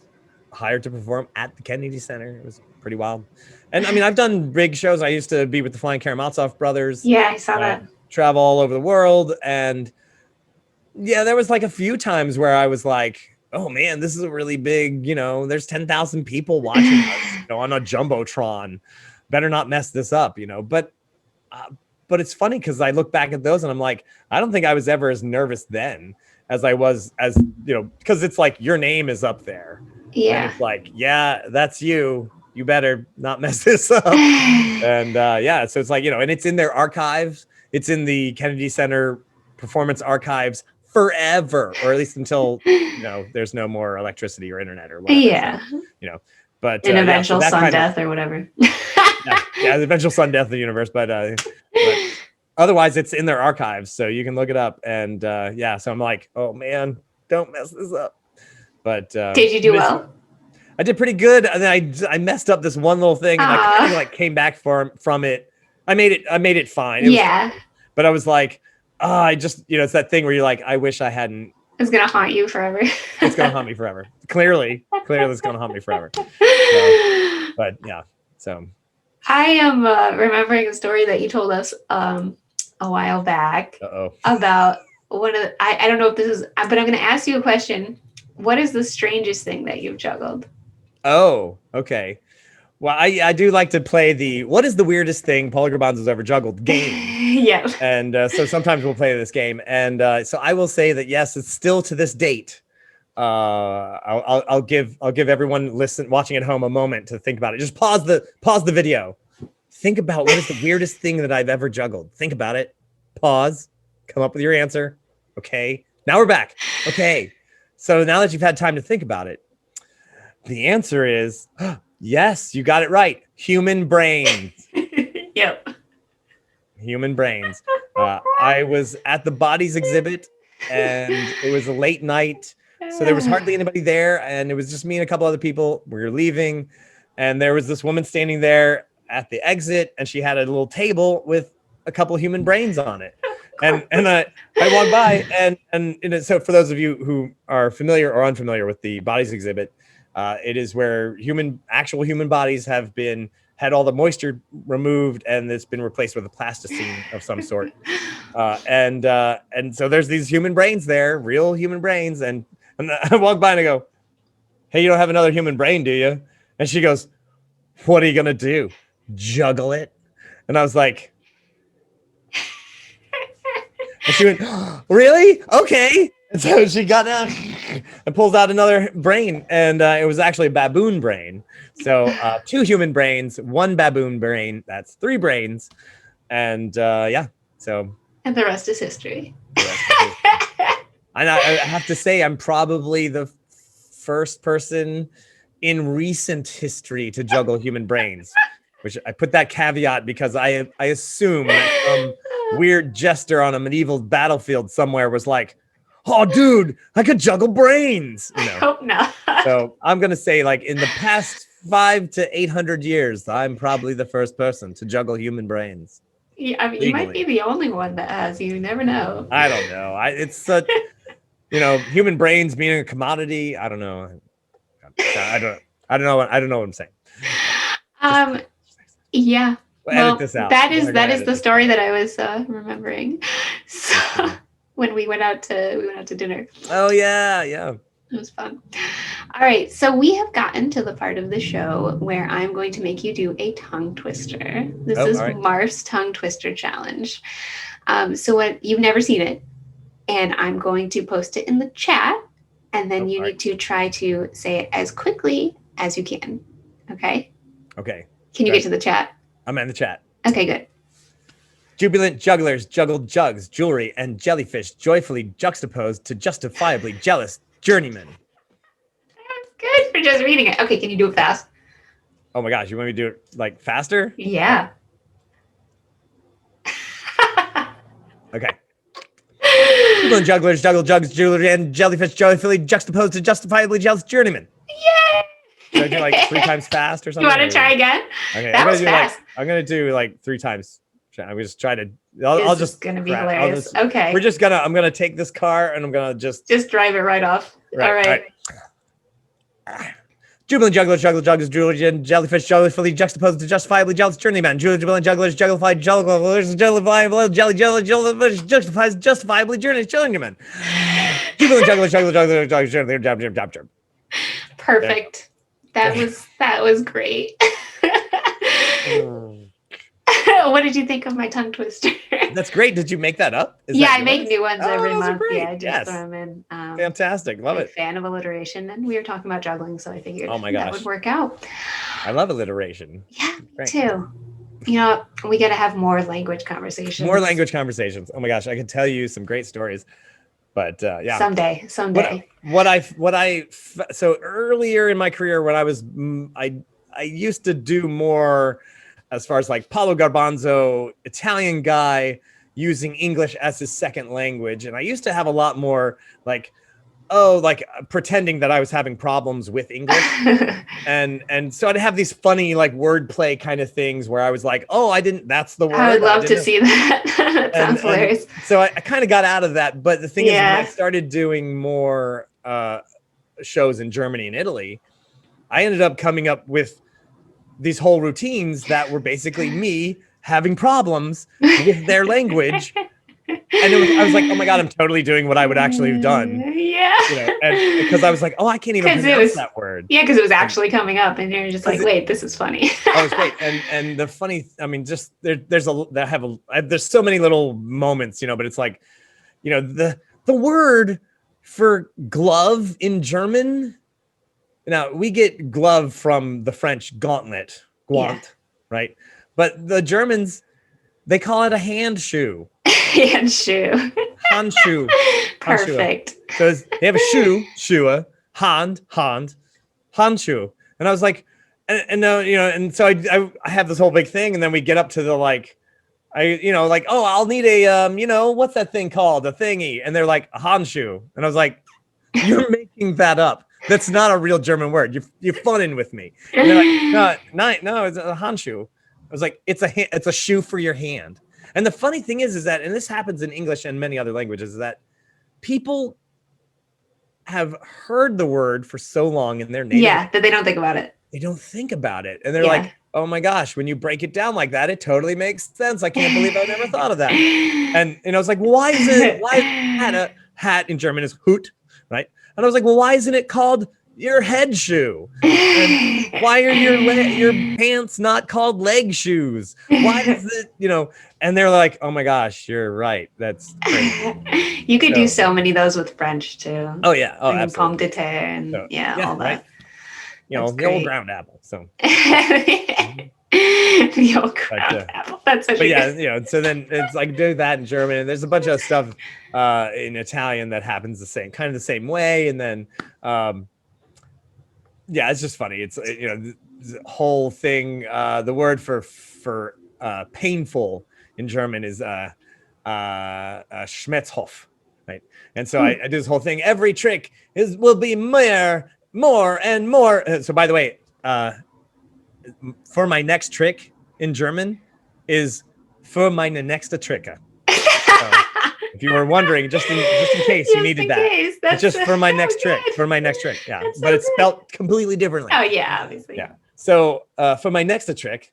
hired to perform at the Kennedy Center. It was pretty wild. And I mean, I've done big shows. I used to be with the Flying Karamazov brothers. Yeah, I saw that. Travel all over the world, and yeah, there was like a few times where I was like, oh man, this is a really big, there's 10,000 people watching us, on a Jumbotron. Better not mess this up, But it's funny because I look back at those and I'm like, I don't think I was ever as nervous then as I was because it's like your name is up there. Yeah. And it's like, yeah, that's you. You better not mess this up. And yeah, so it's like, and it's in their archives. It's in the Kennedy Center performance archives forever, or at least until there's no more electricity or internet or whatever. Yeah. So, but an eventual sun death or whatever. yeah, the eventual sun death of the universe. But otherwise, it's in their archives, so you can look it up. And yeah, so I'm like, oh man, don't mess this up. But did you do well? I did pretty good, and then I messed up this one little thing, and I kind of like came back from it. I made it fine. It was fine. But I was like, I just, it's that thing where you're like, I wish I hadn't. It's going to haunt you forever. It's going to haunt me forever. Clearly it's going to haunt me forever. So, but yeah, so. I am remembering a story that you told us a while back about one of I don't know if this is, but I'm going to ask you a question. What is the strangest thing that you've juggled? Oh, okay. Well, I do like to play what is the weirdest thing Paulo Garbanzo's ever juggled game. Yeah. And so sometimes we'll play this game. And so I will say that, yes, it's still to this date. I'll give everyone watching at home a moment to think about it. Just pause the video. Think about what is the weirdest thing that I've ever juggled. Think about it. Pause. Come up with your answer. Okay. Now we're back. Okay. So now that you've had time to think about it, the answer is, yes, you got it right. Human brains. Yep. Human brains. I was at the bodies exhibit, and it was a late night, so there was hardly anybody there, and it was just me and a couple other people. We were leaving, and there was this woman standing there at the exit, and she had a little table with a couple of human brains on it. And I walked by, and so for those of you who are familiar or unfamiliar with the bodies exhibit, it is where actual human bodies have had all the moisture removed, and it's been replaced with a plasticine of some sort. And so there's these human brains there, real human brains. And I walk by and I go, hey, you don't have another human brain, do you? And she goes, what are you going to do? Juggle it? And I was like, and she went, really? Okay. And so she got down and pulls out another brain, and it was actually a baboon brain. So 2 human brains, 1 baboon brain. That's 3 brains. And yeah, so. And the rest is history. And I have to say, I'm probably the first person in recent history to juggle human brains, which I put that caveat because I assume that some weird jester on a medieval battlefield somewhere was like, oh, dude, I could juggle brains. I hope not. So I'm going to say, like, in the past 500 to 800 years, I'm probably the first person to juggle human brains. Yeah, I mean, you might be the only one that has. You never know. I don't know. It's such, human brains being a commodity. I don't know. I don't know what I'm saying. Yeah. Edit this out. That is the story that I was remembering. So, when we went out to dinner. Oh yeah, yeah. It was fun. All right, so we have gotten to the part of the show where I'm going to make you do a tongue twister. This is all right. Marf's tongue twister challenge. So what you've never seen it, and I'm going to post it in the chat, and then you need to try to say it as quickly as you can. Okay? Okay. Can you get to the chat? I'm in the chat. Okay, good. Jubilant jugglers juggled jugs, jewelry, and jellyfish joyfully juxtaposed to justifiably jealous journeymen. That's good for just reading it. Okay, can you do it fast? Oh my gosh, you want me to do it like faster? Yeah. Okay. Jubilant jugglers juggled jugs, jewelry, and jellyfish joyfully juxtaposed to justifiably jealous journeymen. Yay! Should I do like 3 times fast or something? You want to try again? Okay, That was fast. I'm gonna do like 3 times. I'm just try to. I'll just gonna be hilarious. Okay. I'm gonna take this car and I'm gonna just drive it right off. All right. Jubilant jugglers juggle jugs, jewelry, and jellyfish joyfully juxtaposed to justifiably jealous journeyman. Jubilant jugglers jugglified jellyfish justifiably journeyman. Jubilant jugglers jugglers. Perfect. That was great. What did you think of my tongue twister? That's great. Did you make that up? I make new ones every month. Great. Yeah, I just throw them in. Fantastic. Love it. Fan of alliteration, and we were talking about juggling, so I figured that would work out. I love alliteration. Yeah, me too. You know, we got to have more language conversations. More language conversations. Oh my gosh, I could tell you some great stories. But yeah, someday. So earlier in my career, when I was, I used to do more as far as like Paulo Garbanzo, Italian guy using English as his second language. And I used to have a lot more like pretending that I was having problems with English. and so I'd have these funny like wordplay kind of things where I was like, that's the word. I would love to see that. That sounds hilarious. So I kind of got out of that. But the thing is, when I started doing more shows in Germany and Italy, I ended up coming up with these whole routines that were basically me having problems with their language. And I was like, oh my God, I'm totally doing what I would actually have done. Yeah. And because I was like, I can't even pronounce that word. Yeah, because it was actually coming up and you're just like, wait, this is funny. Oh, it's great. And the funny, I mean, just there's so many little moments, but it's like, the word for glove in German. Now we get glove from the French gauntlet, right? But the Germans, they call it a hand shoe. Handshoe. Handshoe. Perfect. So they have a shoe, hand, handshoe. And I was like, and so I have this whole big thing, and then we get up to the I'll need a what's that thing called? A thingy. And they're like, a handshoe. And I was like, you're making that up. That's not a real German word. You're funning with me. And they're like, no, it's a handshoe. I was like, it's a shoe for your hand. And the funny thing is that, and this happens in English and many other languages, is that people have heard the word for so long in their native language, that they don't think about it. They don't think about it. And they're like, oh my gosh, when you break it down like that, it totally makes sense. I can't believe I never thought of that. And I was like, why is a hat in German is Hut, right? And I was like, well, why isn't it called your head shoe? And why are your pants not called leg shoes? Why is it, and they're like, oh my gosh, you're right. That's crazy. You could do so many of those with French too. Oh yeah. Oh, absolutely. Pomme de terre and all that. Right. The old ground apple. So the old ground apple. That's such so then it's like do that in German, and there's a bunch of stuff in Italian that happens the same way, and then it's just funny. It's the whole thing. The word for painful in German is Schmerzhof, right? And so I do this whole thing. Every trick will be more and more. So by the way, for my next trick in German is für meine nächste Tricke. So if you were wondering, just in case you needed that, it's just for my next trick. For my next trick, yeah. But it's spelled completely differently. Oh yeah, obviously. Yeah. So for my next trick,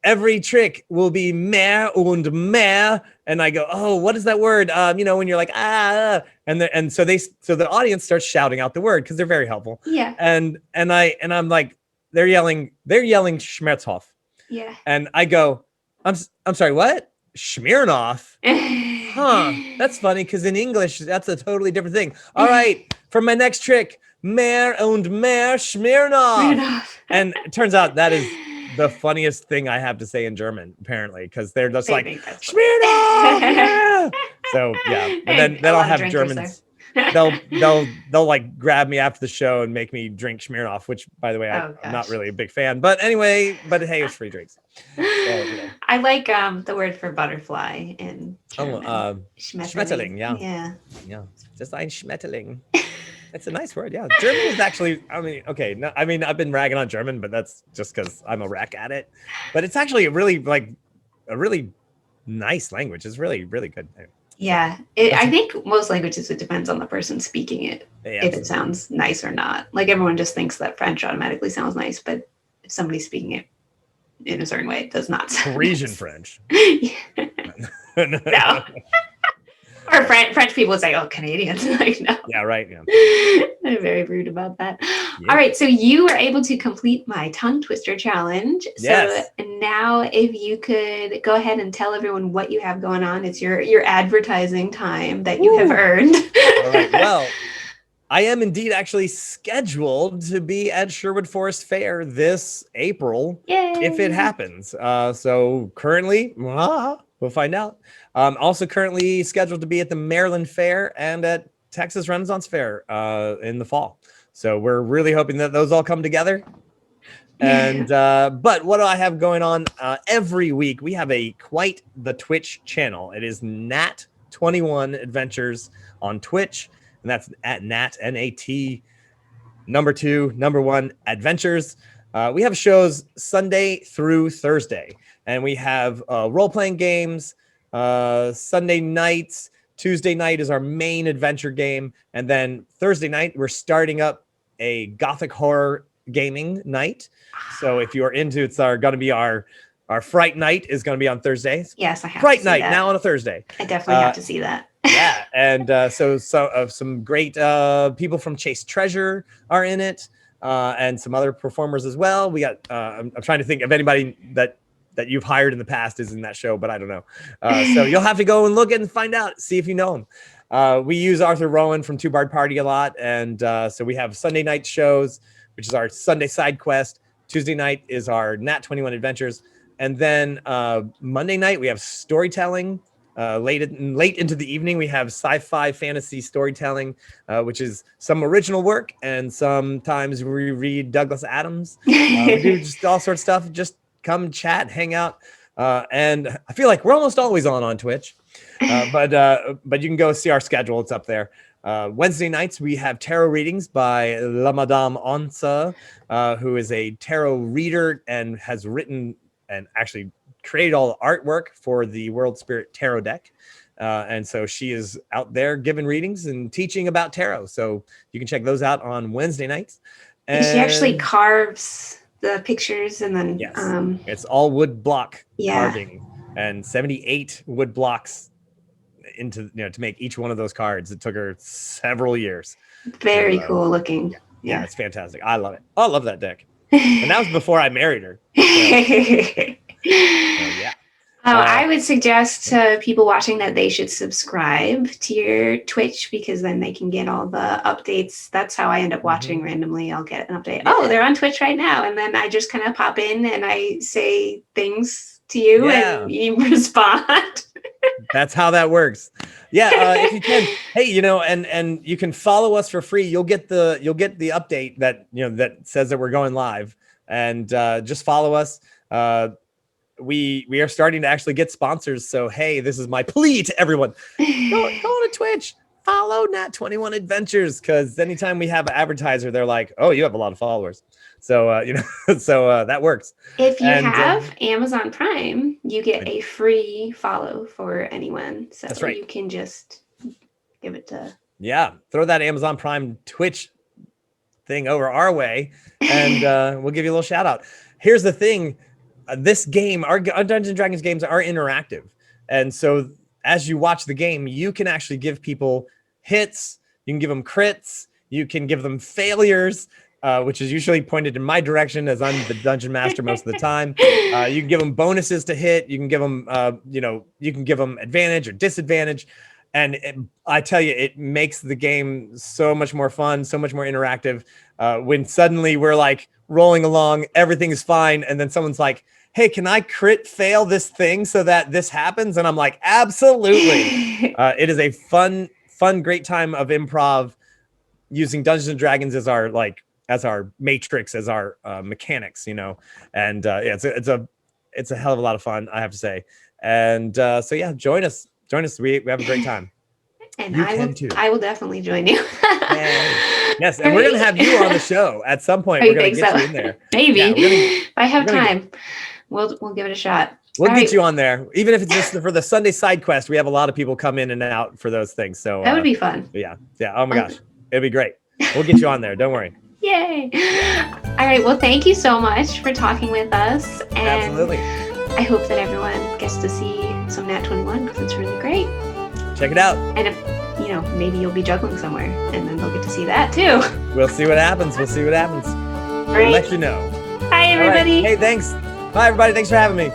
every trick will be mehr und mehr. And I go, oh, what is that word? When you're like, and so the audience starts shouting out the word because they're very helpful. Yeah. And I'm like, they're yelling Schmerzhoff. Yeah. And I go, I'm sorry, what? Smirnoff? Huh, that's funny because in English, that's a totally different thing. All right, for my next trick, mehr und mehr Smirnoff. And it turns out that is the funniest thing I have to say in German, apparently, because they're just like, Smirnoff! Yeah! So, yeah, but then I'll have Germans. They'll like grab me after the show and make me drink Smirnoff, which, by the way, I'm not really a big fan. But anyway, hey, it's free drinks. So, I like the word for butterfly in German. Schmetterling, yeah. Just ein Schmetterling. It's a nice word, yeah. German is actually, I've been ragging on German, but that's just because I'm a wreck at it. But it's actually a really nice language. It's really, really good. Yeah, I think most languages, it depends on the person speaking it, if it sounds nice or not. Like everyone just thinks that French automatically sounds nice, but if somebody's speaking it in a certain way, it does not sound Parisian nice. French. No. Or French people would say, oh, Canadians. Like, no. Yeah, right. Yeah. I'm very rude about that. Yeah. All right. So you were able to complete my tongue twister challenge. Yes. So now if you could go ahead and tell everyone what you have going on. It's your advertising time that you have earned. All right. Well, I am indeed actually scheduled to be at Sherwood Forest Fair this April. Yay. If it happens. So currently, we'll find out. Also currently scheduled to be at the Maryland Fair and at Texas Renaissance Fair in the fall. So we're really hoping that those all come together. And but what do I have going on every week? We have quite the Twitch channel. It is Nat21 Adventures on Twitch, and that's at Nat NAT number 1 Adventures. We have shows Sunday through Thursday, and we have role-playing games Sunday nights. Tuesday night is our main adventure game, and then Thursday night we're starting up a gothic horror gaming night. So if you're into it's going to be our Fright Night is going to be on Thursdays. Yes, I have Fright to see Night that. now on a Thursday. I definitely have to see that. Yeah, and so some great people from Chase Treasure are in it, and some other performers as well. We got I'm trying to think of anybody that you've hired in the past is in that show, but I don't know. So you'll have to go and look and find out, see if you know him. We use Arthur Rowan from Two Bard Party a lot, and so we have Sunday night shows, which is our Sunday side quest. Tuesday night is our Nat21 Adventures, and then Monday night we have storytelling. Late into the evening, we have sci-fi fantasy storytelling, which is some original work, and sometimes we read Douglas Adams. We do just all sorts of stuff. Just come chat, hang out, and I feel like we're almost always on Twitch. But you can go see our schedule; it's up there. Wednesday nights we have tarot readings by La Madame Onsa, who is a tarot reader and has written and actually created all the artwork for the World Spirit Tarot deck. And so she is out there giving readings and teaching about tarot. So you can check those out on Wednesday nights. And she actually carves the pictures and then it's all wood block carving and 78 wood blocks into to make each one of those cards. It took her several years. Very cool looking. Yeah, it's fantastic. I love it. I love that deck. And that was before I married her. I would suggest to people watching that they should subscribe to your Twitch, because then they can get all the updates. That's how I end up watching randomly. I'll get an update. Oh, they're on Twitch right now. And then I just kind of pop in and I say things to you and you respond. That's how that works. If you can, hey, and you can follow us for free. You'll get the update that that says that we're going live, and just follow us. We are starting to actually get sponsors. So hey, this is my plea to everyone: go to Twitch, follow Nat21 Adventures, because anytime we have an advertiser, they're like, "Oh, you have a lot of followers." So that works. If you have Amazon Prime, you get a free follow for anyone. So that's right. You can just give it to throw that Amazon Prime Twitch thing over our way, and we'll give you a little shout out. Here's the thing. this game, our Dungeons and Dragons games are interactive. And so as you watch the game, you can actually give people hits, you can give them crits, you can give them failures, which is usually pointed in my direction as I'm the dungeon master most of the time. You can give them bonuses to hit. You can give them, you can give them advantage or disadvantage. And I tell you, it makes the game so much more fun, so much more interactive. When suddenly we're like rolling along, everything is fine. And then someone's like, hey, can I crit fail this thing so that this happens? And I'm like, absolutely. It is a fun, great time of improv using Dungeons and Dragons as our matrix, as our mechanics, and yeah, it's a hell of a lot of fun, I have to say. And so yeah, join us. We have a great time. And I will definitely join you. Yes, and we're gonna have you on the show at some point. We're gonna get you in there. Maybe if I have time, we'll give it a shot. We'll get you on there, even if it's just for the Sunday side quest. We have a lot of people come in and out for those things, so that would be fun. Yeah. Oh my gosh, it'd be great. We'll get you on there. Don't worry. Yay! All right. Well, thank you so much for talking with us. And absolutely. I hope that everyone gets to see some Nat 21 because it's really great. Check it out. And if maybe you'll be juggling somewhere, and then they'll get to see that too. We'll see what happens. We'll let you know. Bye, everybody. Right. Hey, thanks. Bye, everybody. Thanks for having me.